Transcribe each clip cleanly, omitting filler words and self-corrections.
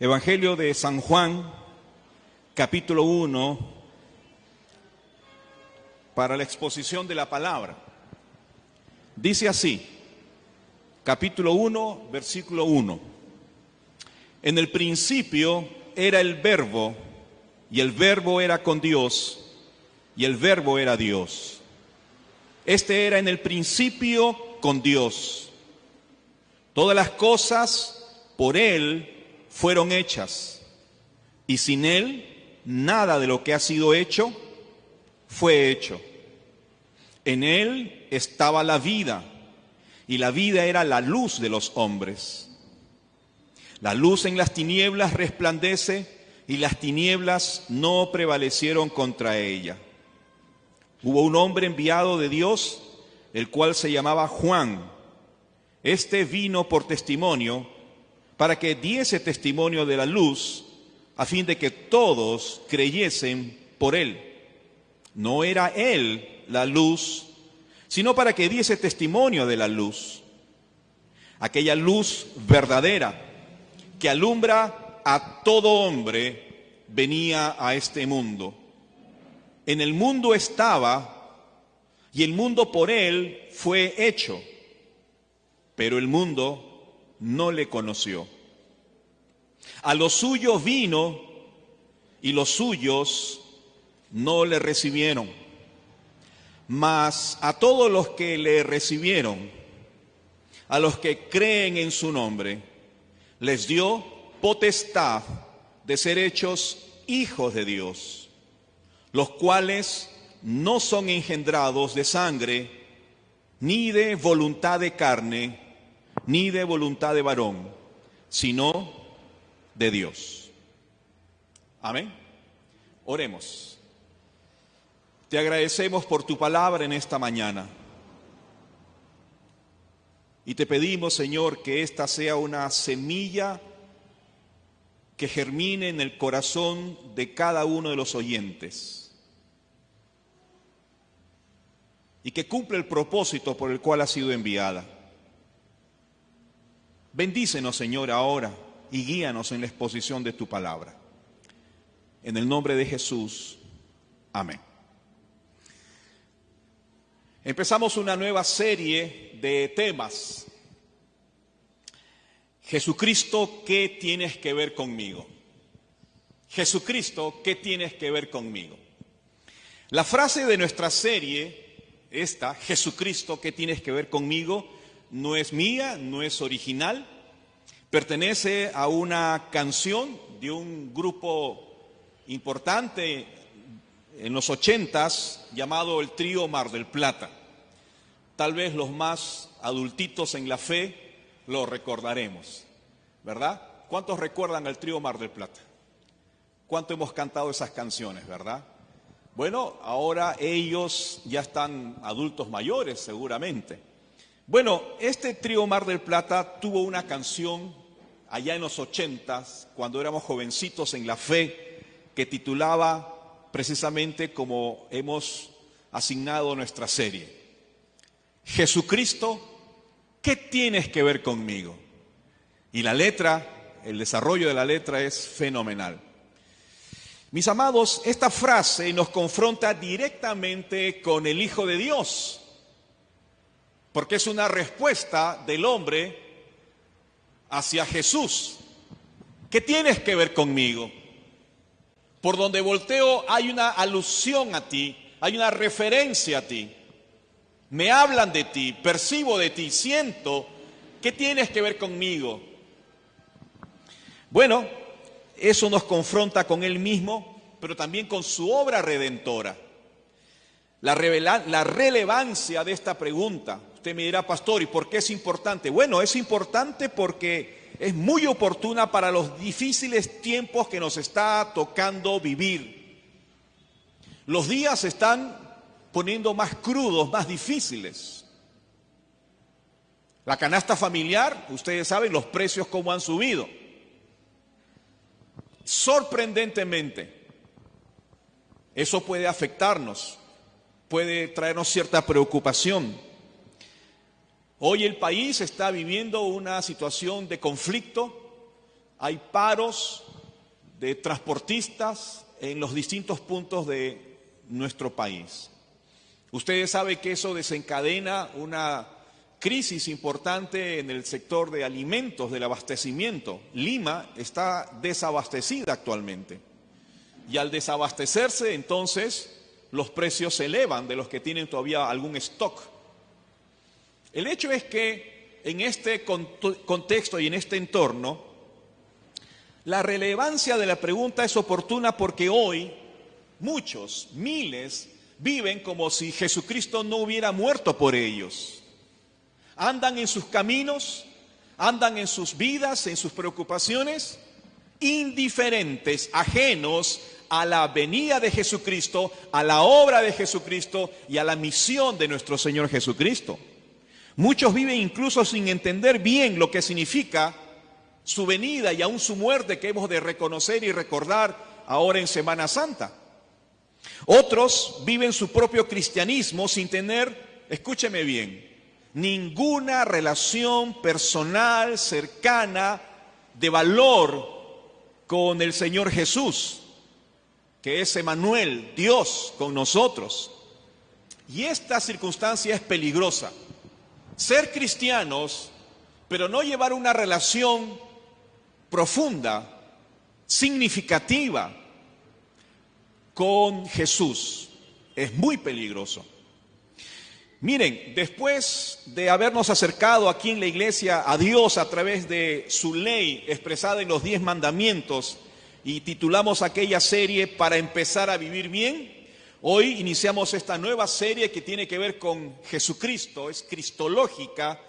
Evangelio de San Juan, capítulo 1, para la exposición de la palabra. Dice así, capítulo 1, versículo 1. En el principio era el Verbo, y el Verbo era con Dios, y el Verbo era Dios. Este era en el principio con Dios. Todas las cosas por Él fueron hechas, y sin Él nada de lo que ha sido hecho fue hecho. En Él estaba la vida, y la vida era la luz de los hombres. La luz en las tinieblas resplandece, y las tinieblas no prevalecieron contra ella. Hubo un hombre enviado de Dios, el cual se llamaba Juan. Este vino por testimonio, para que diese testimonio de la luz, a fin de que todos creyesen por él. No era él la luz, sino para que diese testimonio de la luz. Aquella luz verdadera, que alumbra a todo hombre, venía a este mundo. En el mundo estaba, y el mundo por él fue hecho, pero el mundo no le conoció. A los suyos vino, y los suyos no le recibieron. Mas a todos los que le recibieron, a los que creen en su nombre, les dio potestad de ser hechos hijos de Dios, los cuales no son engendrados de sangre, ni de voluntad de carne, ni de voluntad de varón, sino de Dios. Amén. Oremos. Te agradecemos por tu palabra en esta mañana. Y te pedimos, Señor, que esta sea una semilla que germine en el corazón de cada uno de los oyentes y que cumpla el propósito por el cual ha sido enviada. Bendícenos, Señor, ahora y guíanos en la exposición de tu palabra. En el nombre de Jesús, amén. Empezamos una nueva serie de temas. Jesucristo, ¿qué tienes que ver conmigo? Jesucristo, ¿qué tienes que ver conmigo? La frase de nuestra serie, esta, Jesucristo, ¿qué tienes que ver conmigo?, no es mía, no es original. Pertenece a una canción de un grupo importante en los 80s llamado el Trío Mar del Plata. Tal vez los más adultitos en la fe lo recordaremos, ¿verdad? ¿Cuántos recuerdan al Trío Mar del Plata? ¿Cuánto hemos cantado esas canciones, verdad? Bueno, ahora ellos ya están adultos mayores seguramente. Bueno, este Trío Mar del Plata tuvo una canción allá en los 80s, cuando éramos jovencitos en la fe, que titulaba precisamente como hemos asignado nuestra serie: Jesucristo, ¿qué tienes que ver conmigo? Y la letra, el desarrollo de la letra es fenomenal. Mis amados, esta frase nos confronta directamente con el Hijo de Dios, porque es una respuesta del hombre hacia Jesús. ¿Qué tienes que ver conmigo? Por donde volteo hay una alusión a ti, hay una referencia a ti. Me hablan de ti, percibo de ti, siento. ¿Qué tienes que ver conmigo? Bueno, eso nos confronta con Él mismo, pero también con su obra redentora. La relevancia de esta pregunta. Usted me dirá, pastor, ¿y por qué es importante? Bueno, es importante porque es muy oportuna para los difíciles tiempos que nos está tocando vivir. Los días se están poniendo más crudos, más difíciles. La canasta familiar, ustedes saben los precios cómo han subido. Sorprendentemente, eso puede afectarnos, puede traernos cierta preocupación. Hoy el país está viviendo una situación de conflicto. hay paros de transportistas en los distintos puntos de nuestro país. Ustedes saben que eso desencadena una crisis importante en el sector de alimentos, del abastecimiento. Lima está desabastecida actualmente. Y al desabastecerse, entonces, los precios se elevan de los que tienen todavía algún stock. El hecho es que en este contexto y en este entorno, la relevancia de la pregunta es oportuna porque hoy muchos, miles, viven como si Jesucristo no hubiera muerto por ellos. Andan en sus caminos, andan en sus vidas, en sus preocupaciones, indiferentes, ajenos a la venida de Jesucristo, a la obra de Jesucristo y a la misión de nuestro Señor Jesucristo. Muchos viven incluso sin entender bien lo que significa su venida y aún su muerte, que hemos de reconocer y recordar ahora en Semana Santa. Otros viven su propio cristianismo sin tener, escúcheme bien, ninguna relación personal, cercana, de valor con el Señor Jesús, que es Emmanuel, Dios con nosotros. Y esta circunstancia es peligrosa. Ser cristianos, pero no llevar una relación profunda, significativa con Jesús, es muy peligroso. Miren, después de habernos acercado aquí en la iglesia a Dios a través de su ley expresada en los 10 mandamientos, y titulamos aquella serie Para empezar a vivir bien, hoy iniciamos esta nueva serie que tiene que ver con Jesucristo, es cristológica.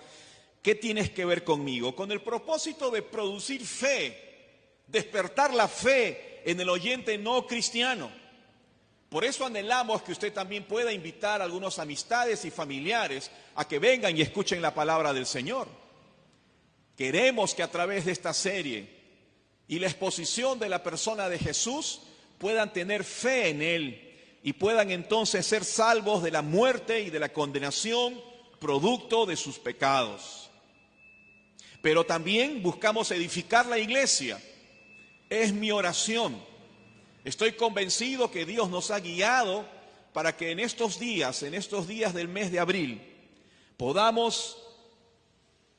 ¿Qué tienes que ver conmigo? Con el propósito de producir fe, despertar la fe en el oyente no cristiano. Por eso anhelamos que usted también pueda invitar a algunas amistades y familiares a que vengan y escuchen la palabra del Señor. Queremos que a través de esta serie y la exposición de la persona de Jesús puedan tener fe en Él y puedan entonces ser salvos de la muerte y de la condenación producto de sus pecados. Pero también buscamos edificar la iglesia. Es mi oración. Estoy convencido que Dios nos ha guiado para que en estos días del mes de abril, podamos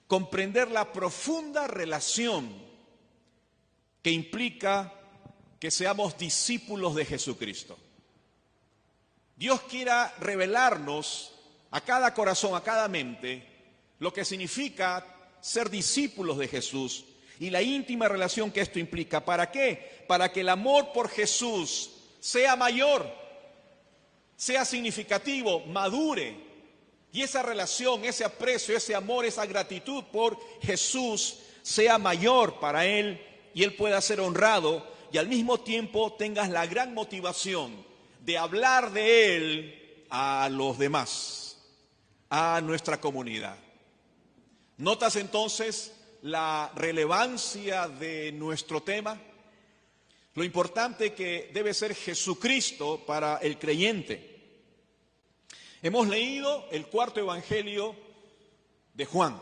comprender la profunda relación que implica que seamos discípulos de Jesucristo. Dios quiera revelarnos a cada corazón, a cada mente, lo que significa ser discípulos de Jesús y la íntima relación que esto implica. ¿Para qué? Para que el amor por Jesús sea mayor, sea significativo, madure. Y esa relación, ese aprecio, ese amor, esa gratitud por Jesús sea mayor para Él y Él pueda ser honrado y al mismo tiempo tengas la gran motivación de hablar de Él a los demás, a nuestra comunidad. ¿Notas entonces la relevancia de nuestro tema? Lo importante que debe ser Jesucristo para el creyente. Hemos leído el cuarto evangelio de Juan.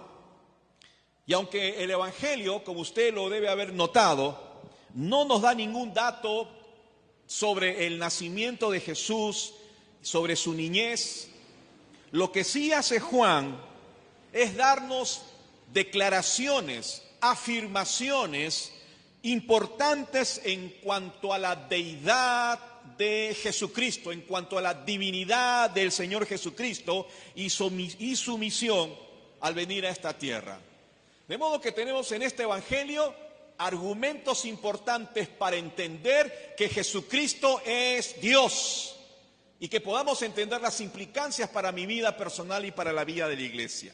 Y aunque el evangelio, como usted lo debe haber notado, no nos da ningún dato sobre el nacimiento de Jesús, sobre su niñez, lo que sí hace Juan es darnos declaraciones, afirmaciones importantes en cuanto a la deidad de Jesucristo, en cuanto a la divinidad del Señor Jesucristo y su misión al venir a esta tierra. De modo que tenemos en este evangelio argumentos importantes para entender que Jesucristo es Dios y que podamos entender las implicancias para mi vida personal y para la vida de la iglesia.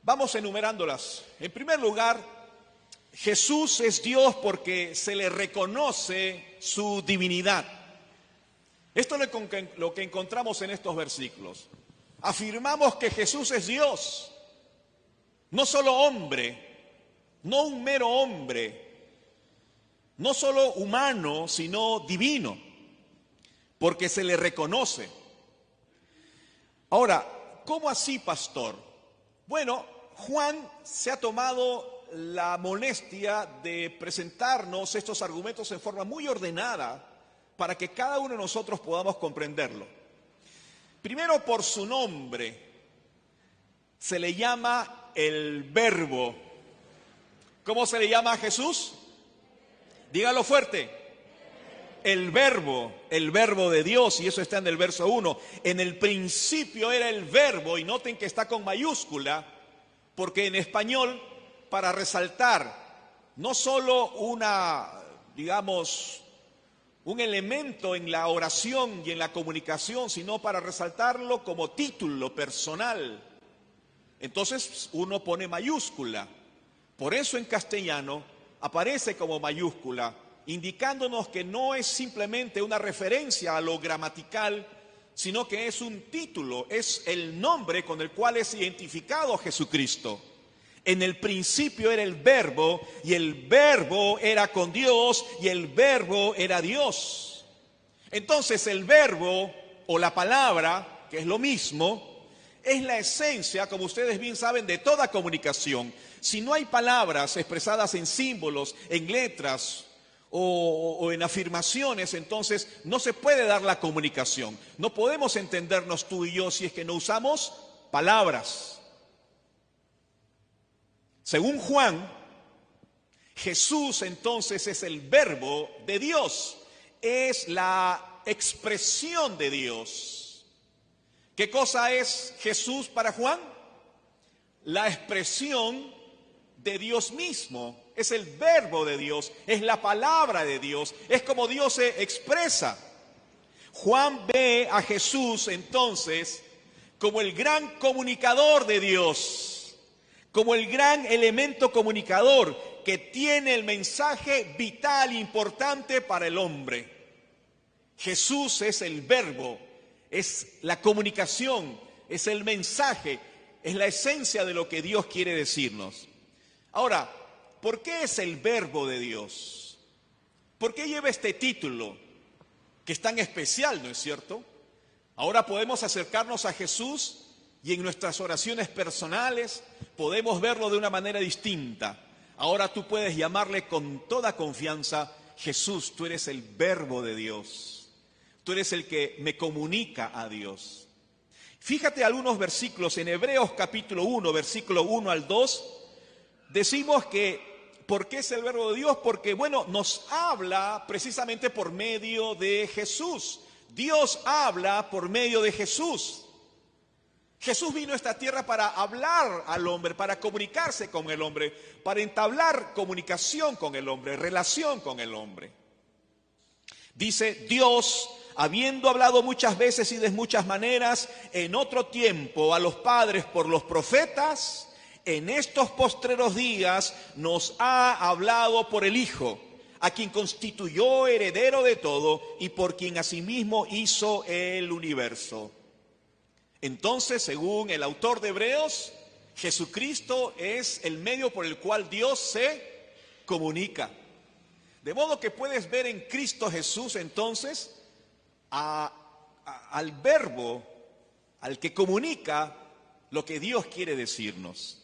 Vamos enumerándolas. En primer lugar, Jesús es Dios porque se le reconoce su divinidad. Esto es lo que encontramos en estos versículos. Afirmamos que Jesús es Dios, no solo hombre, no un mero hombre, no solo humano, sino divino, porque se le reconoce. Ahora, ¿cómo así, pastor? Bueno, Juan se ha tomado la molestia de presentarnos estos argumentos en forma muy ordenada para que cada uno de nosotros podamos comprenderlo. Primero, por su nombre, se le llama el Verbo. ¿Cómo se le llama a Jesús? Dígalo fuerte. El verbo de Dios, y eso está en el verso 1. En el principio era el verbo, y noten que está con mayúscula, porque en español, para resaltar no solo un elemento en la oración y en la comunicación, sino para resaltarlo como título personal, entonces uno pone mayúscula. Por eso en castellano aparece como mayúscula, indicándonos que no es simplemente una referencia a lo gramatical, sino que es un título, es el nombre con el cual es identificado Jesucristo. En el principio era el Verbo, y el Verbo era con Dios, y el Verbo era Dios. Entonces el Verbo, o la palabra, que es lo mismo, es la esencia, como ustedes bien saben, de toda comunicación. Si no hay palabras expresadas en símbolos, en letras o en afirmaciones, entonces no se puede dar la comunicación. No podemos entendernos tú y yo si es que no usamos palabras. Según Juan, Jesús entonces es el Verbo de Dios, es la expresión de Dios. ¿Qué cosa es Jesús para Juan? La expresión de Dios mismo, es el Verbo de Dios, es la palabra de Dios, es como Dios se expresa. Juan ve a Jesús entonces como el gran comunicador de Dios, como el gran elemento comunicador que tiene el mensaje vital e importante para el hombre. Jesús es el Verbo, es la comunicación, es el mensaje, es la esencia de lo que Dios quiere decirnos. Ahora, ¿por qué es el Verbo de Dios? ¿Por qué lleva este título que es tan especial, no es cierto? Ahora podemos acercarnos a Jesús y en nuestras oraciones personales podemos verlo de una manera distinta. Ahora tú puedes llamarle con toda confianza: Jesús, tú eres el Verbo de Dios. Tú eres el que me comunica a Dios. Fíjate algunos versículos en Hebreos capítulo 1, versículo 1 al 2. Decimos que, ¿por qué es el Verbo de Dios? Porque, nos habla precisamente por medio de Jesús. Dios habla por medio de Jesús. Jesús vino a esta tierra para hablar al hombre, para comunicarse con el hombre, para entablar comunicación con el hombre, relación con el hombre. Dice: Dios, habiendo hablado muchas veces y de muchas maneras en otro tiempo a los padres por los profetas, en estos postreros días nos ha hablado por el Hijo, a quien constituyó heredero de todo y por quien asimismo hizo el universo. Entonces, según el autor de Hebreos, Jesucristo es el medio por el cual Dios se comunica. De modo que puedes ver en Cristo Jesús entonces al Verbo, al que comunica lo que Dios quiere decirnos.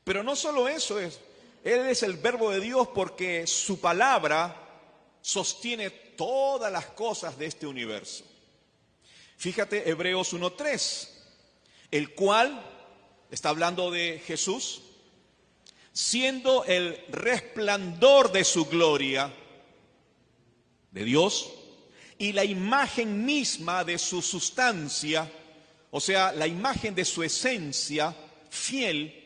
Pero no solo eso es, Él es el Verbo de Dios porque su palabra sostiene todas las cosas de este universo. Fíjate Hebreos 1:3, el cual está hablando de Jesús, siendo el resplandor de su gloria, de Dios, y la imagen misma de su sustancia, o sea, la imagen de su esencia fiel,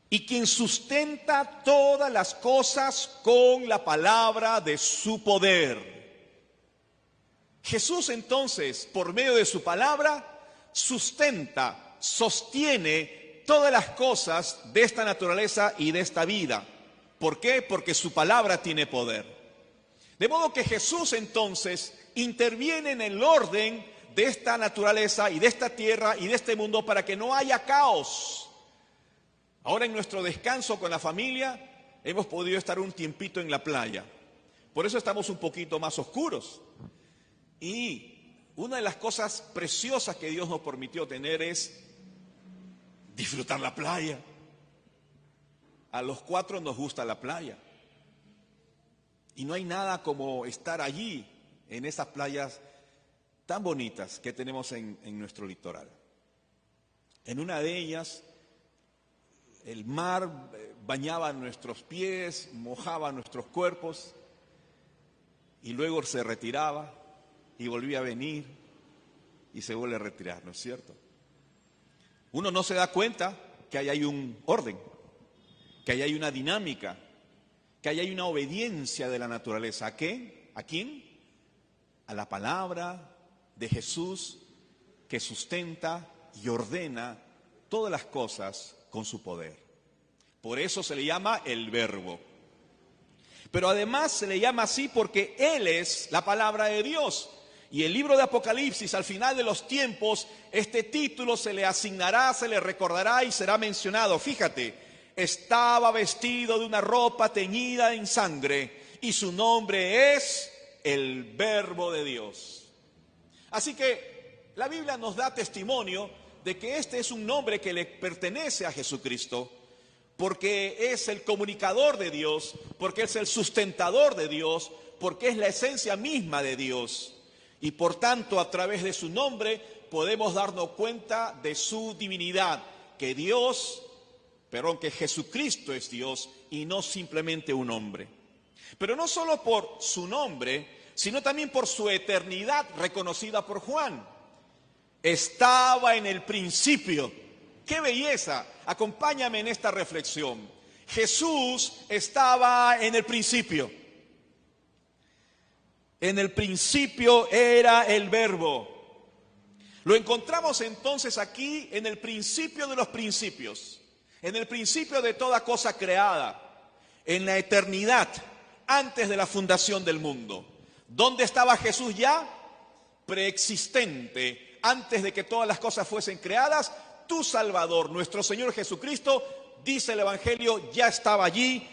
y quien sustenta todas las cosas con la palabra de su poder. Jesús entonces, por medio de su palabra, sustenta, sostiene todas las cosas de esta naturaleza y de esta vida. ¿Por qué? Porque su palabra tiene poder. De modo que Jesús entonces interviene en el orden de esta naturaleza y de esta tierra y de este mundo para que no haya caos. Ahora en nuestro descanso con la familia hemos podido estar un tiempito en la playa. Por eso estamos un poquito más oscuros. Y una de las cosas preciosas que Dios nos permitió tener es disfrutar la playa. A los 4 nos gusta la playa. Y no hay nada como estar allí, en esas playas tan bonitas que tenemos en nuestro litoral. En una de ellas, el mar bañaba nuestros pies, mojaba nuestros cuerpos, y luego se retiraba y volvía a venir y se vuelve a retirar, ¿no es cierto? Uno no se da cuenta que ahí hay un orden, que ahí hay una dinámica, que ahí hay una obediencia de la naturaleza. ¿A qué? ¿A quién? A la palabra de Jesús, que sustenta y ordena todas las cosas con su poder. Por eso se le llama el Verbo. Pero además se le llama así porque Él es la palabra de Dios. Y el libro de Apocalipsis, al final de los tiempos, este título se le asignará, se le recordará y será mencionado. Fíjate, estaba vestido de una ropa teñida en sangre y su nombre es el Verbo de Dios. Así que la Biblia nos da testimonio de que este es un nombre que le pertenece a Jesucristo, porque es el comunicador de Dios, porque es el sustentador de Dios, porque es la esencia misma de Dios. Y por tanto, a través de su nombre podemos darnos cuenta de su divinidad, que Jesucristo es Dios y no simplemente un hombre. Pero no solo por su nombre, sino también por su eternidad reconocida por Juan. Estaba en el principio. ¡Qué belleza! Acompáñame en esta reflexión. Jesús estaba en el principio. En el principio era el Verbo. Lo encontramos entonces aquí en el principio de los principios, en el principio de toda cosa creada, en la eternidad, antes de la fundación del mundo. ¿Dónde estaba Jesús ya? Preexistente, antes de que todas las cosas fuesen creadas. Tu Salvador, nuestro Señor Jesucristo, dice el Evangelio, ya estaba allí.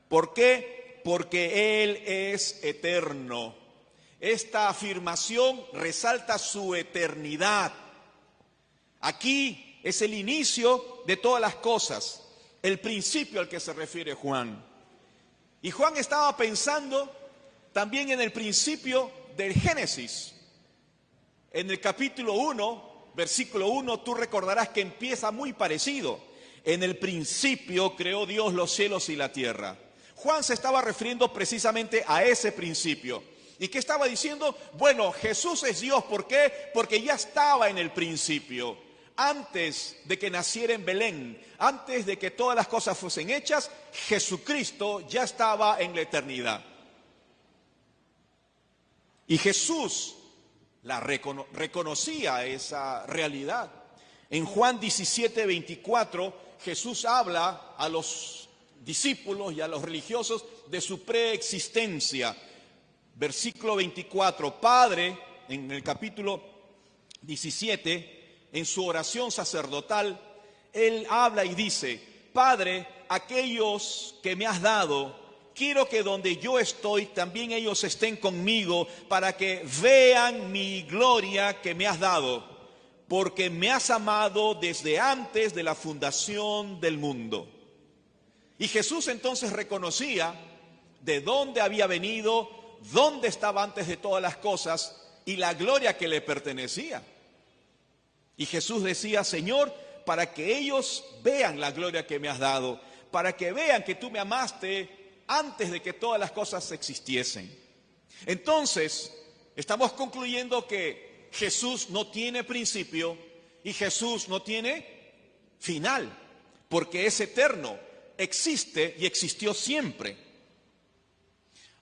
¿Por qué? Porque Él es eterno. Esta afirmación resalta su eternidad. Aquí es el inicio de todas las cosas, el principio al que se refiere Juan. Y Juan estaba pensando también en el principio del Génesis. En el capítulo 1, versículo 1, tú recordarás que empieza muy parecido. En el principio creó Dios los cielos y la tierra. Juan se estaba refiriendo precisamente a ese principio. ¿Y qué estaba diciendo? Bueno, Jesús es Dios. ¿Por qué? Porque ya estaba en el principio. Antes de que naciera en Belén, antes de que todas las cosas fuesen hechas, Jesucristo ya estaba en la eternidad. Y Jesús reconocía esa realidad. En Juan 17:24, Jesús habla a los discípulos y a los religiosos de su preexistencia. Versículo 24, Padre, en el capítulo 17, en su oración sacerdotal, Él habla y dice, Padre, aquellos que me has dado, quiero que donde yo estoy, también ellos estén conmigo, para que vean mi gloria que me has dado, porque me has amado desde antes de la fundación del mundo. Y Jesús entonces reconocía de dónde había venido, dónde estaba antes de todas las cosas y la gloria que le pertenecía. Y Jesús decía, Señor, para que ellos vean la gloria que me has dado, para que vean que tú me amaste antes de que todas las cosas existiesen. Entonces, estamos concluyendo que Jesús no tiene principio y Jesús no tiene final, porque es eterno, existe y existió siempre.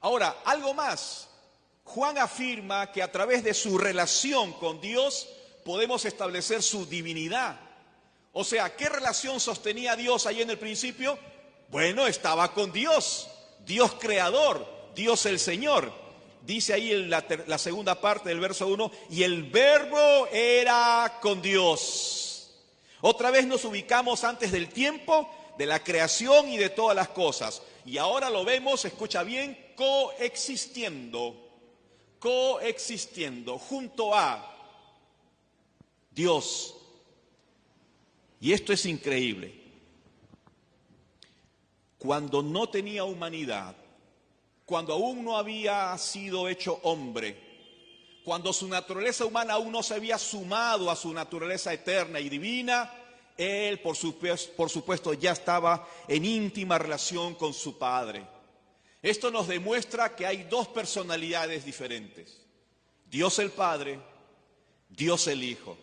Ahora, algo más. Juan afirma que a través de su relación con Dios podemos establecer su divinidad. O sea, ¿qué relación sostenía Dios ahí en el principio? Bueno, estaba con Dios, Dios creador, Dios el Señor. Dice ahí en la segunda parte del verso 1, y el Verbo era con Dios. Otra vez nos ubicamos antes del tiempo, de la creación y de todas las cosas. Y ahora lo vemos, escucha bien, coexistiendo junto a Dios. Y esto es increíble. cuando no tenía humanidad, cuando aún no había sido hecho hombre, cuando su naturaleza humana aún no se había sumado a su naturaleza eterna y divina, Él, por supuesto, ya estaba en íntima relación con su Padre. Esto nos demuestra que hay dos personalidades diferentes: Dios el Padre, Dios el Hijo.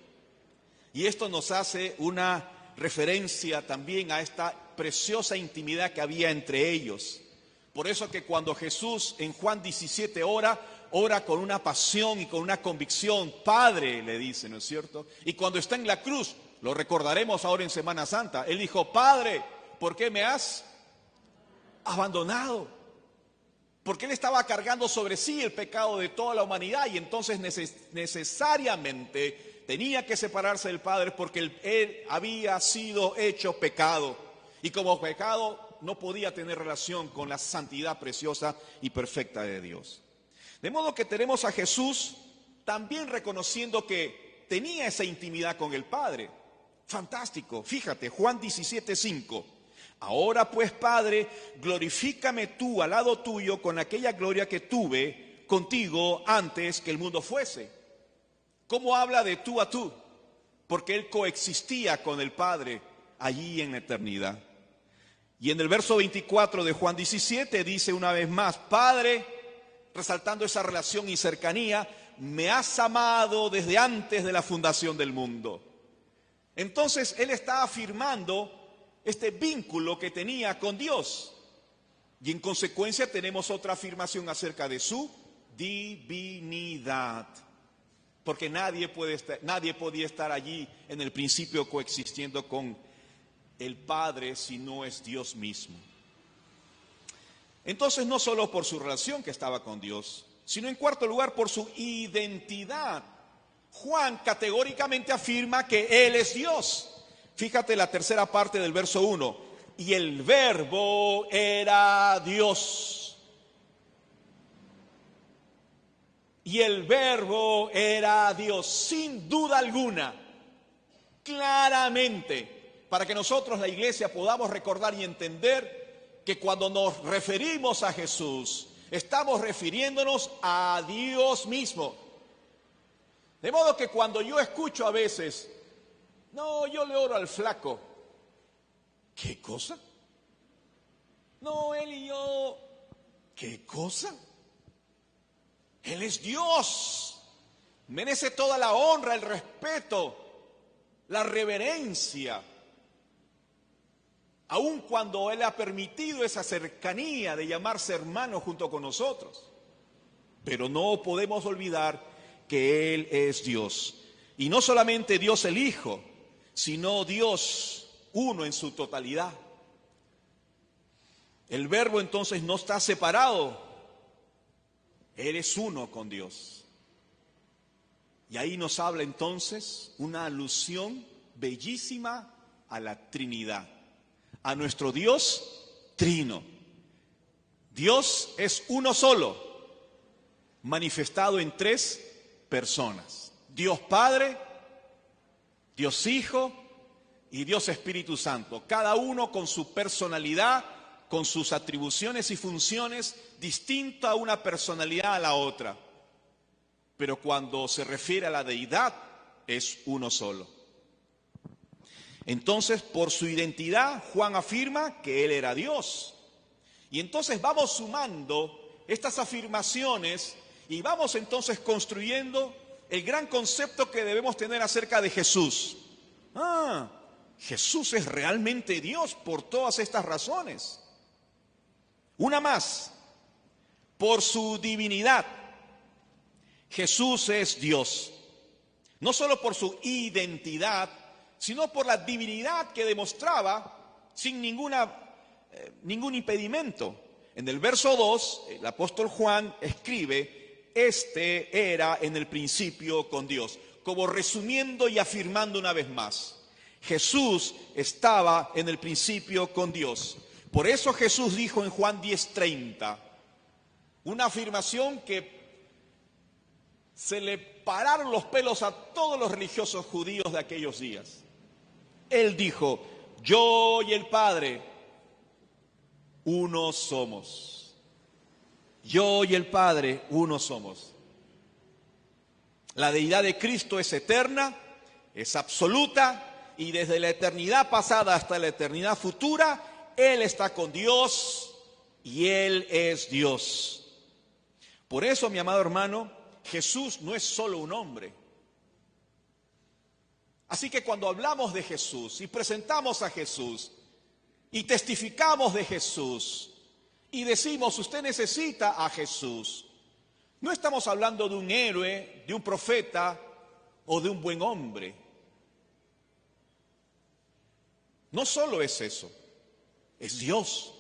Y esto nos hace una referencia también a esta preciosa intimidad que había entre ellos. Por eso que cuando Jesús en Juan 17 ora con una pasión y con una convicción, Padre, le dice, ¿no es cierto? Y cuando está en la cruz, lo recordaremos ahora en Semana Santa, Él dijo: Padre, ¿por qué me has abandonado? Porque Él estaba cargando sobre sí el pecado de toda la humanidad, y entonces necesariamente tenía que separarse del Padre, porque Él había sido hecho pecado, y como pecado no podía tener relación con la santidad preciosa y perfecta de Dios. De modo que tenemos a Jesús también reconociendo que tenía esa intimidad con el Padre. Fantástico. Fíjate, Juan 17:5. Ahora pues, Padre, glorifícame tú al lado tuyo con aquella gloria que tuve contigo antes que el mundo fuese. ¿Cómo habla de tú a tú? Porque Él coexistía con el Padre allí en la eternidad. Y en el verso 24 de Juan 17 dice una vez más: Padre, resaltando esa relación y cercanía, me has amado desde antes de la fundación del mundo. Entonces Él está afirmando este vínculo que tenía con Dios. Y en consecuencia tenemos otra afirmación acerca de su divinidad. Porque nadie podía estar allí en el principio coexistiendo con el Padre si no es Dios mismo. Entonces, no solo por su relación que estaba con Dios, sino en cuarto lugar por su identidad. Juan categóricamente afirma que Él es Dios. Fíjate la tercera parte del verso 1. Y el Verbo era Dios. Y el Verbo era Dios, sin duda alguna, claramente, para que nosotros, la iglesia, podamos recordar y entender que cuando nos referimos a Jesús, estamos refiriéndonos a Dios mismo. De modo que cuando yo escucho a veces: no, yo le oro al flaco. ¿Qué cosa? No, él y yo. ¿Qué cosa? Él es Dios. Merece toda la honra, el respeto, la reverencia. Aun cuando Él ha permitido esa cercanía de llamarse hermano junto con nosotros. Pero no podemos olvidar que Él es Dios. Y no solamente Dios el Hijo, sino Dios uno en su totalidad. El Verbo entonces no está separado. Él es uno con Dios. Y ahí nos habla entonces una alusión bellísima a la Trinidad, a nuestro Dios trino. Dios es uno solo, manifestado en tres personas: Dios Padre, Dios Hijo y Dios Espíritu Santo, cada uno con su personalidad, con sus atribuciones y funciones, distinta a una personalidad a la otra. Pero cuando se refiere a la deidad, es uno solo. Entonces, por su identidad, Juan afirma que Él era Dios. Y entonces vamos sumando estas afirmaciones y vamos entonces construyendo el gran concepto que debemos tener acerca de Jesús. Jesús es realmente Dios por todas estas razones. Una más, por su divinidad. Jesús es Dios. No solo por su identidad, sino por la divinidad que demostraba sin ningún impedimento. En el verso 2, el apóstol Juan escribe: este era en el principio con Dios, como resumiendo y afirmando una vez más. Jesús estaba en el principio con Dios. Por eso Jesús dijo en Juan 10:30, una afirmación que se le pararon los pelos a todos los religiosos judíos de aquellos días. Él dijo: yo y el Padre uno somos. Yo y el Padre, uno somos. La deidad de Cristo es eterna, es absoluta, y desde la eternidad pasada hasta la eternidad futura, Él está con Dios y Él es Dios. Por eso, mi amado hermano, Jesús no es solo un hombre. Así que cuando hablamos de Jesús y presentamos a Jesús y testificamos de Jesús y decimos, usted necesita a Jesús, no estamos hablando de un héroe, de un profeta o de un buen hombre. No solo es eso, es Dios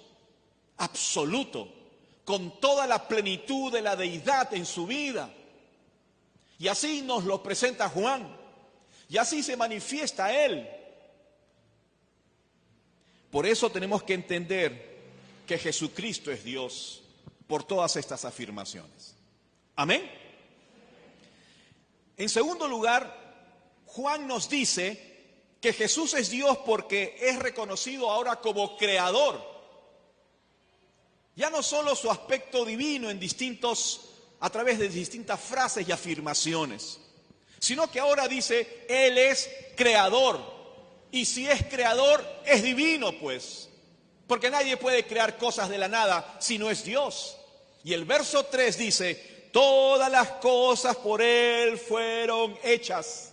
absoluto, con toda la plenitud de la deidad en su vida. Y así nos lo presenta Juan, y así se manifiesta Él. Por eso tenemos que entender que Jesucristo es Dios por todas estas afirmaciones. Amén. En segundo lugar, Juan nos dice que Jesús es Dios porque es reconocido ahora como creador. Ya no solo su aspecto divino a través de distintas frases y afirmaciones, sino que ahora dice, Él es creador. Y si es creador, es divino, pues. Porque nadie puede crear cosas de la nada si no es Dios. Y el verso 3 dice, todas las cosas por Él fueron hechas.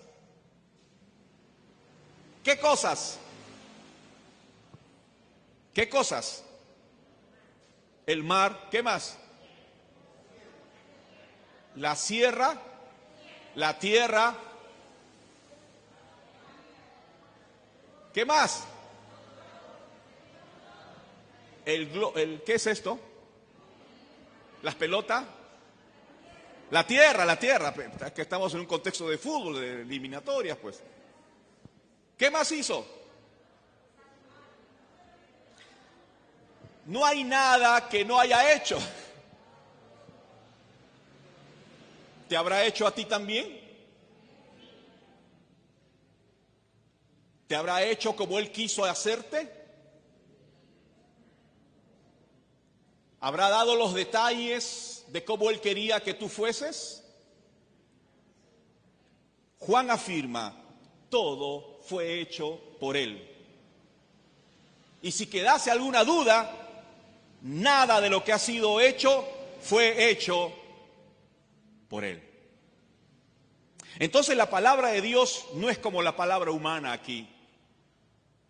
¿Qué cosas? ¿Qué cosas? El mar, ¿qué más? La sierra, la tierra. ¿Qué más? ¿Qué es esto? ¿Las pelotas? La tierra, que estamos en un contexto de fútbol, de eliminatorias, pues. ¿Qué más hizo? No hay nada que no haya hecho. ¿Te habrá hecho a ti también? ¿Te habrá hecho como Él quiso hacerte? ¿Habrá dado los detalles de cómo Él quería que tú fueses? Juan afirma, todo fue hecho por Él. Y si quedase alguna duda, nada de lo que ha sido hecho fue hecho por Él. Entonces la palabra de Dios no es como la palabra humana aquí.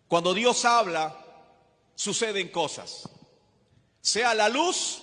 Cuando Dios habla, suceden cosas. Sea la luz,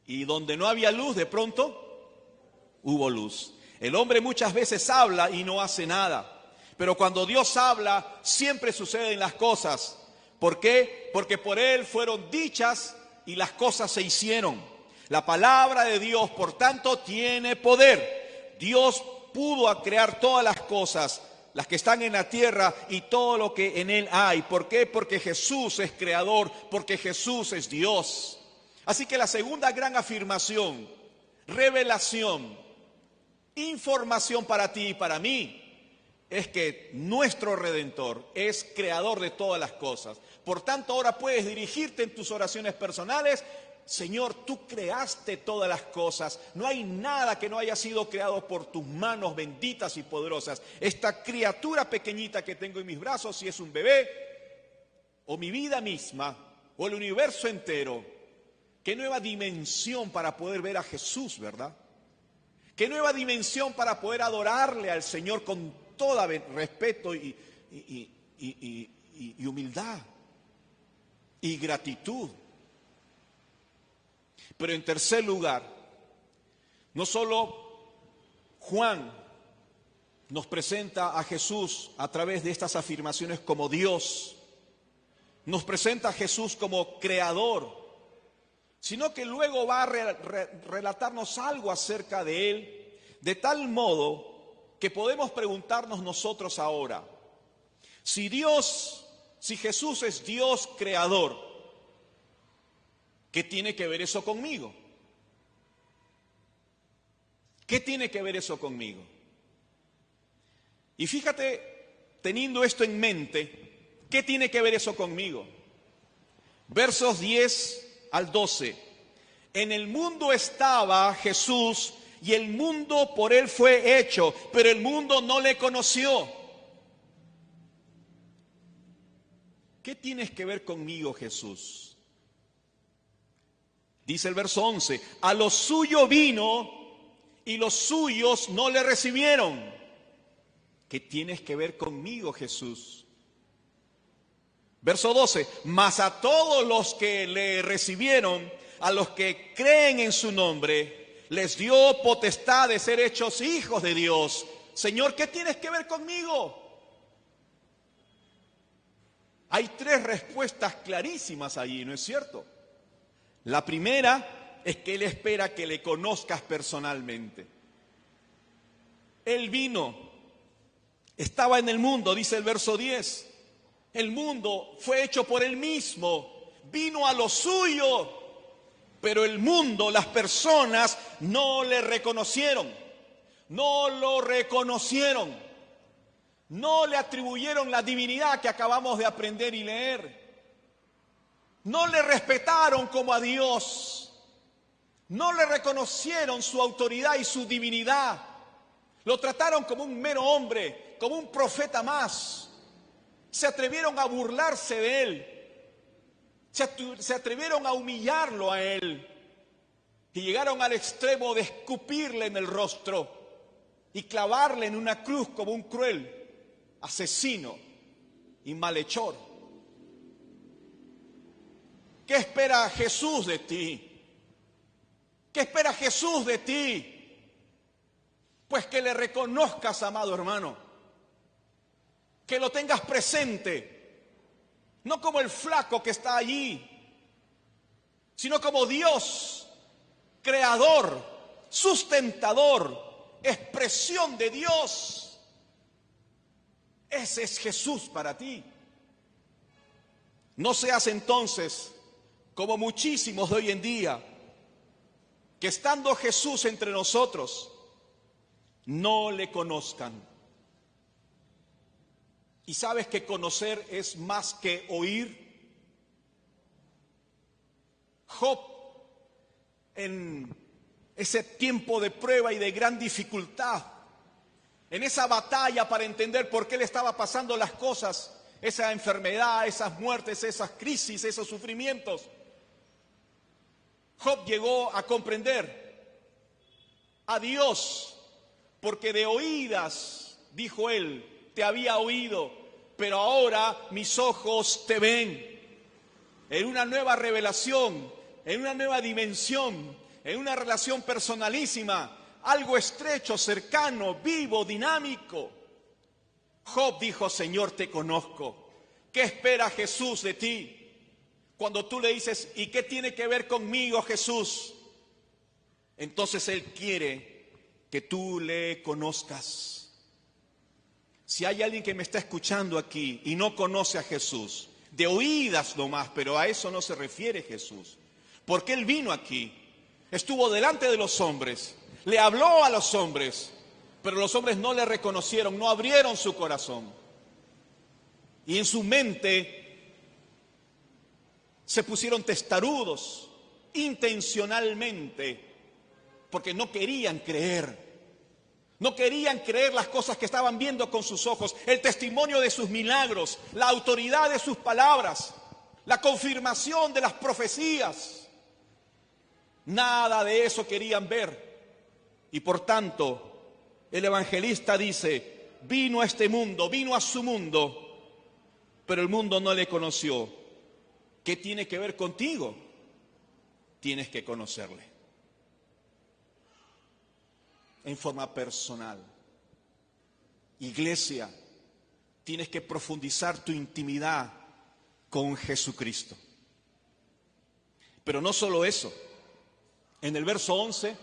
y donde no había luz, de pronto hubo luz. El hombre muchas veces habla y no hace nada. Pero cuando Dios habla, siempre suceden las cosas. ¿Por qué? Porque por Él fueron dichas y las cosas se hicieron. La palabra de Dios, por tanto, tiene poder. Dios pudo crear todas las cosas, las que están en la tierra y todo lo que en Él hay. ¿Por qué? Porque Jesús es creador, porque Jesús es Dios. Así que la segunda gran afirmación, revelación, información para ti y para mí, es que nuestro Redentor es creador de todas las cosas. Por tanto, ahora puedes dirigirte en tus oraciones personales. Señor, tú creaste todas las cosas. No hay nada que no haya sido creado por tus manos benditas y poderosas. Esta criatura pequeñita que tengo en mis brazos, si es un bebé, o mi vida misma, o el universo entero. Qué nueva dimensión para poder ver a Jesús, ¿verdad? Qué nueva dimensión para poder adorarle al Señor con todo respeto y humildad y gratitud. Pero en tercer lugar, no solo Juan nos presenta a Jesús a través de estas afirmaciones como Dios, nos presenta a Jesús como creador, sino que luego va a relatarnos algo acerca de Él, de tal modo que podemos preguntarnos nosotros ahora, si Jesús es Dios creador, ¿qué tiene que ver eso conmigo? ¿Qué tiene que ver eso conmigo? Y fíjate, teniendo esto en mente, ¿qué tiene que ver eso conmigo? Versos 10 al 12. En el mundo estaba Jesús y el mundo por él fue hecho, pero el mundo no le conoció. ¿Qué tienes que ver conmigo, Jesús? Dice el verso 11, a lo suyo vino y los suyos no le recibieron. ¿Qué tienes que ver conmigo, Jesús? Verso 12, mas a todos los que le recibieron, a los que creen en su nombre, les dio potestad de ser hechos hijos de Dios. Señor, ¿qué tienes que ver conmigo? Hay tres respuestas clarísimas allí, ¿no es cierto? La primera es que Él espera que le conozcas personalmente. Él vino, estaba en el mundo, dice el verso 10. El mundo fue hecho por Él mismo, vino a lo suyo, pero el mundo, las personas, no le reconocieron, no lo reconocieron, no le atribuyeron la divinidad que acabamos de aprender y leer. No le respetaron como a Dios, no le reconocieron su autoridad y su divinidad. Lo trataron como un mero hombre, como un profeta más. Se atrevieron a burlarse de él, se atrevieron a humillarlo a él y llegaron al extremo de escupirle en el rostro y clavarle en una cruz como un cruel asesino y malhechor. ¿Qué espera Jesús de ti? ¿Qué espera Jesús de ti? Pues que le reconozcas, amado hermano, que lo tengas presente, no como el flaco que está allí, sino como Dios, creador, sustentador, expresión de Dios. Ese es Jesús para ti. No seas entonces como muchísimos de hoy en día, que estando Jesús entre nosotros, no le conozcan. ¿Y sabes que conocer es más que oír? Job, en ese tiempo de prueba y de gran dificultad, en esa batalla para entender por qué le estaba pasando las cosas, esa enfermedad, esas muertes, esas crisis, esos sufrimientos, Job llegó a comprender a Dios, porque de oídas, dijo él, te había oído, pero ahora mis ojos te ven. En una nueva revelación, en una nueva dimensión, en una relación personalísima, algo estrecho, cercano, vivo, dinámico. Job dijo, Señor, te conozco. ¿Qué espera Jesús de ti? Cuando tú le dices, ¿y qué tiene que ver conmigo, Jesús? Entonces Él quiere que tú le conozcas. Si hay alguien que me está escuchando aquí y no conoce a Jesús, de oídas nomás, pero a eso no se refiere Jesús. Porque Él vino aquí, estuvo delante de los hombres, le habló a los hombres, pero los hombres no le reconocieron, no abrieron su corazón. Y en su mente se pusieron testarudos, intencionalmente, porque no querían creer. No querían creer las cosas que estaban viendo con sus ojos, el testimonio de sus milagros, la autoridad de sus palabras, la confirmación de las profecías. Nada de eso querían ver. Y por tanto, el evangelista dice, vino a este mundo, vino a su mundo, pero el mundo no le conoció. ¿Qué tiene que ver contigo? Tienes que conocerle en forma personal. Iglesia, tienes que profundizar tu intimidad con Jesucristo. Pero no solo eso. En el verso 11,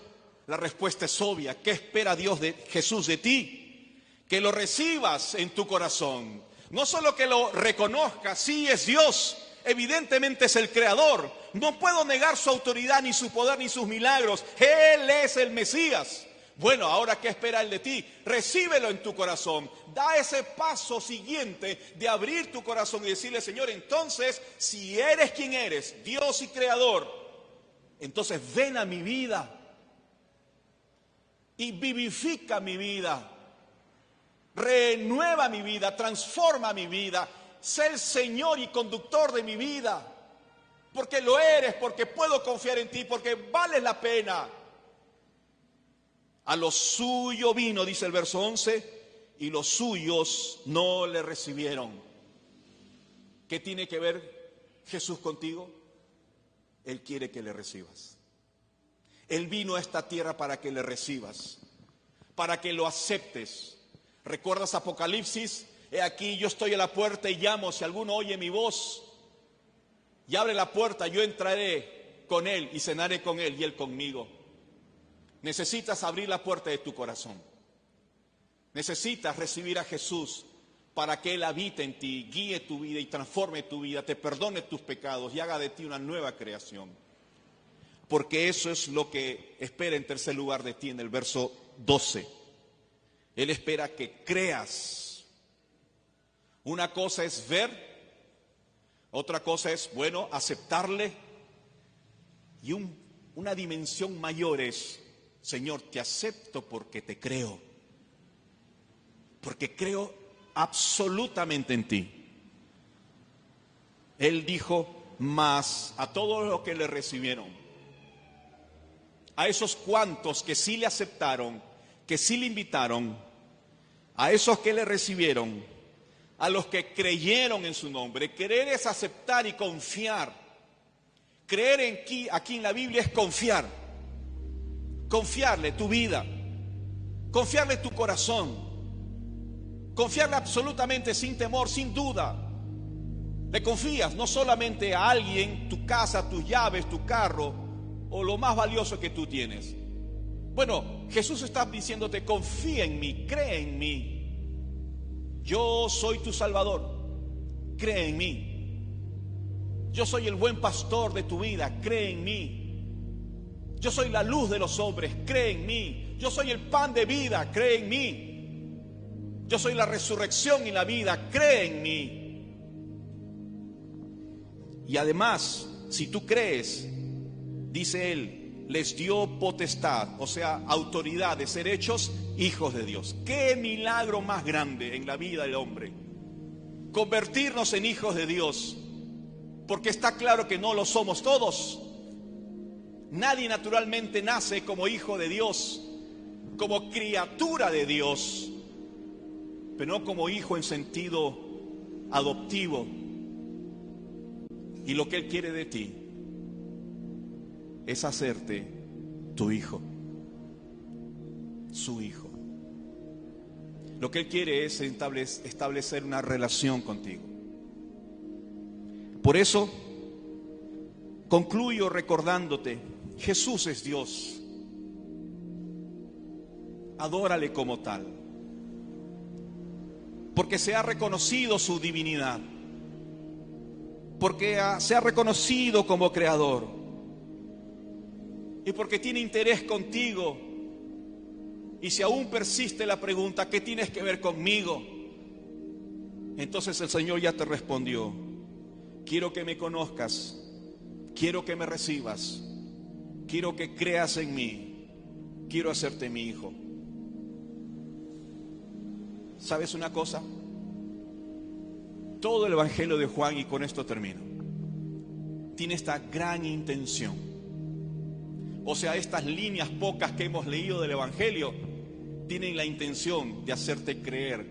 la respuesta es obvia. ¿Qué espera Dios de Jesús de ti? Que lo recibas en tu corazón. No solo que lo reconozcas, sí es Dios, evidentemente es el Creador. No puedo negar su autoridad, ni su poder, ni sus milagros. Él es el Mesías. Bueno, ahora ¿qué espera Él de ti? Recíbelo en tu corazón. Da ese paso siguiente de abrir tu corazón y decirle, Señor, entonces, si eres quien eres, Dios y Creador, entonces ven a mi vida y vivifica mi vida. Renueva mi vida, transforma mi vida. Sé el Señor y conductor de mi vida. Porque lo eres, porque puedo confiar en ti, porque vale la pena. A lo suyo vino, dice el verso 11, y los suyos no le recibieron. ¿Qué tiene que ver Jesús contigo? Él quiere que le recibas. Él vino a esta tierra para que le recibas, para que lo aceptes. ¿Recuerdas Apocalipsis? He aquí, yo estoy a la puerta y llamo. Si alguno oye mi voz y abre la puerta, yo entraré con él y cenaré con él y él conmigo. Necesitas abrir la puerta de tu corazón. Necesitas recibir a Jesús para que Él habite en ti, guíe tu vida y transforme tu vida, te perdone tus pecados y haga de ti una nueva creación. Porque eso es lo que espera en tercer lugar de ti en el verso 12. Él espera que creas. Una cosa es ver, otra cosa es, bueno, aceptarle. Y una dimensión mayor es, Señor, te acepto porque te creo. Porque creo absolutamente en ti. Él dijo, mas a todos los que le recibieron, a esos cuantos que sí le aceptaron, que sí le invitaron, a esos que le recibieron, a los que creyeron en su nombre. Creer es aceptar y confiar. Creer aquí en la Biblia es confiar. Confiarle tu vida, confiarle tu corazón, confiarle absolutamente sin temor, sin duda. Le confías no solamente a alguien, tu casa, tus llaves, tu carro o lo más valioso que tú tienes. Bueno, Jesús está diciéndote, confía en mí, cree en mí. Yo soy tu Salvador, cree en mí. Yo soy el buen pastor de tu vida, cree en mí. Yo soy la luz de los hombres, cree en mí. Yo soy el pan de vida, cree en mí. Yo soy la resurrección y la vida, cree en mí. Y además, si tú crees, dice Él, les dio potestad, o sea, autoridad de ser hechos hijos de Dios. ¿Qué milagro más grande en la vida del hombre? Convertirnos en hijos de Dios, porque está claro que no lo somos todos. Nadie naturalmente nace como hijo de Dios, como criatura de Dios, pero no como hijo en sentido adoptivo. Y lo que Él quiere de ti es hacerte tu hijo, su hijo. Lo que Él quiere es establecer una relación contigo. Por eso, concluyo recordándote, Jesús es Dios. Adórale como tal, porque se ha reconocido su divinidad, porque se ha reconocido como creador y porque tiene interés contigo. Y si aún persiste la pregunta, ¿qué tienes que ver conmigo? Entonces el Señor ya te respondió: quiero que me conozcas, quiero que me recibas, quiero que creas en mí, quiero hacerte mi hijo. ¿Sabes una cosa? Todo el Evangelio de Juan, y con esto termino, tiene esta gran intención. O sea, estas líneas pocas que hemos leído del Evangelio tienen la intención de hacerte creer.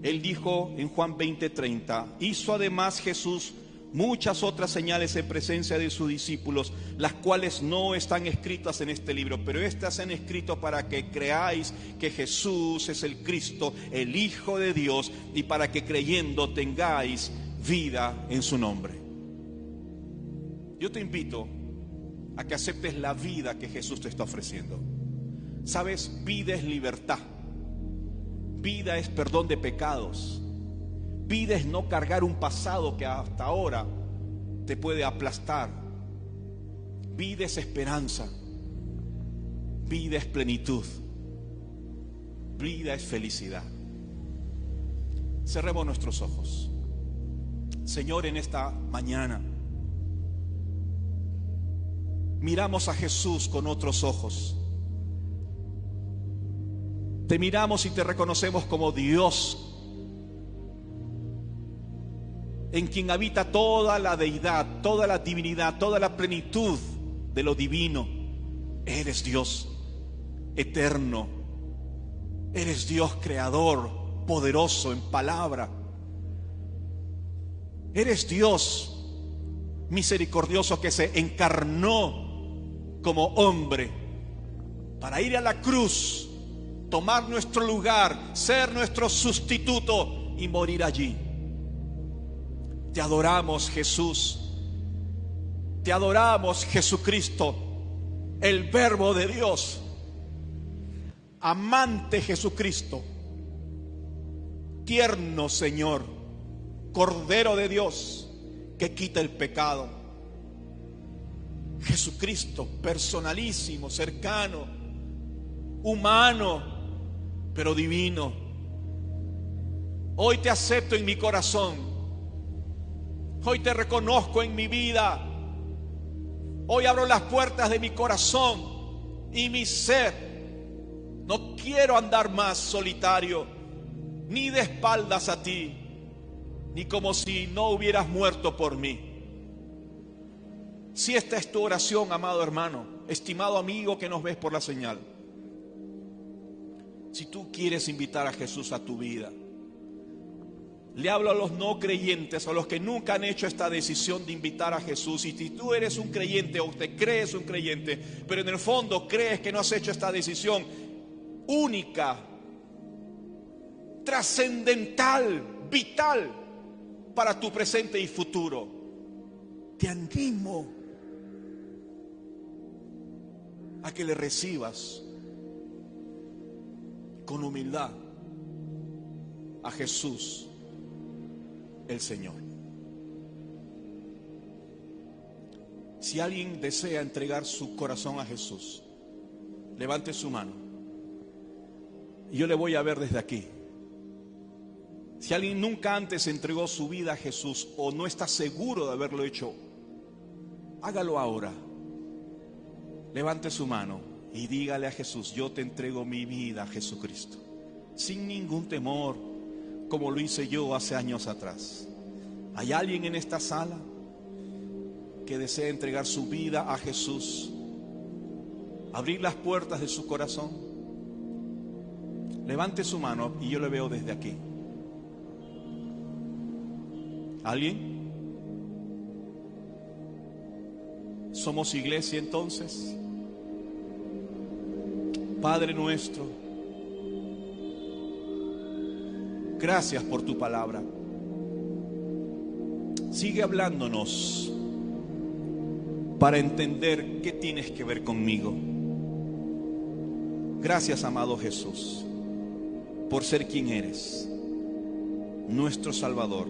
Él dijo en Juan 20:30, hizo además Jesús muchas otras señales en presencia de sus discípulos, las cuales no están escritas en este libro, pero estas se han escrito para que creáis que Jesús es el Cristo, el Hijo de Dios, y para que creyendo tengáis vida en su nombre. Yo te invito a que aceptes la vida que Jesús te está ofreciendo. ¿Sabes? Vida es libertad. Vida es perdón de pecados. Vida es no cargar un pasado que hasta ahora te puede aplastar. Vida es esperanza. Vida es plenitud. Vida es felicidad. Cerremos nuestros ojos. Señor, en esta mañana miramos a Jesús con otros ojos. Te miramos y te reconocemos como Dios, en quien habita toda la deidad, toda la divinidad, toda la plenitud de lo divino. Eres Dios eterno. Eres Dios creador, poderoso en palabra. Eres Dios misericordioso que se encarnó como hombre para ir a la cruz, tomar nuestro lugar, ser nuestro sustituto y morir allí. Te adoramos, Jesús. Te adoramos, Jesucristo, el Verbo de Dios. Amante Jesucristo, tierno Señor, Cordero de Dios que quita el pecado. Jesucristo, personalísimo, cercano, humano, pero divino. Hoy te acepto en mi corazón. Hoy te reconozco en mi vida. Hoy abro las puertas de mi corazón y mi ser. No quiero andar más solitario, ni de espaldas a ti, ni como si no hubieras muerto por mí. Si esta es tu oración, amado hermano, estimado amigo que nos ves por la señal, si tú quieres invitar a Jesús a tu vida, le hablo a los no creyentes, a los que nunca han hecho esta decisión de invitar a Jesús. Y si tú eres un creyente o te crees un creyente, pero en el fondo crees que no has hecho esta decisión única, trascendental, vital para tu presente y futuro, te animo a que le recibas con humildad a Jesús el Señor. Si alguien desea entregar su corazón a Jesús, levante su mano y yo le voy a ver desde aquí. Si alguien nunca antes entregó su vida a Jesús o no está seguro de haberlo hecho, hágalo ahora. Levante su mano y dígale a Jesús: yo te entrego mi vida a Jesucristo, sin ningún temor, como lo hice yo hace años atrás. ¿Hay alguien en esta sala que desea entregar su vida a Jesús? Abrir las puertas de su corazón. Levante su mano y yo le veo desde aquí. ¿Alguien? ¿Somos iglesia entonces? Padre nuestro, gracias por tu palabra. Sigue hablándonos para entender qué tienes que ver conmigo. Gracias, amado Jesús, por ser quien eres, nuestro Salvador,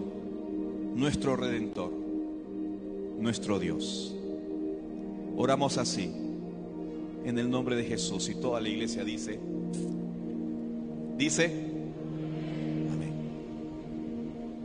nuestro Redentor, nuestro Dios. Oramos así, en el nombre de Jesús, y toda la iglesia dice,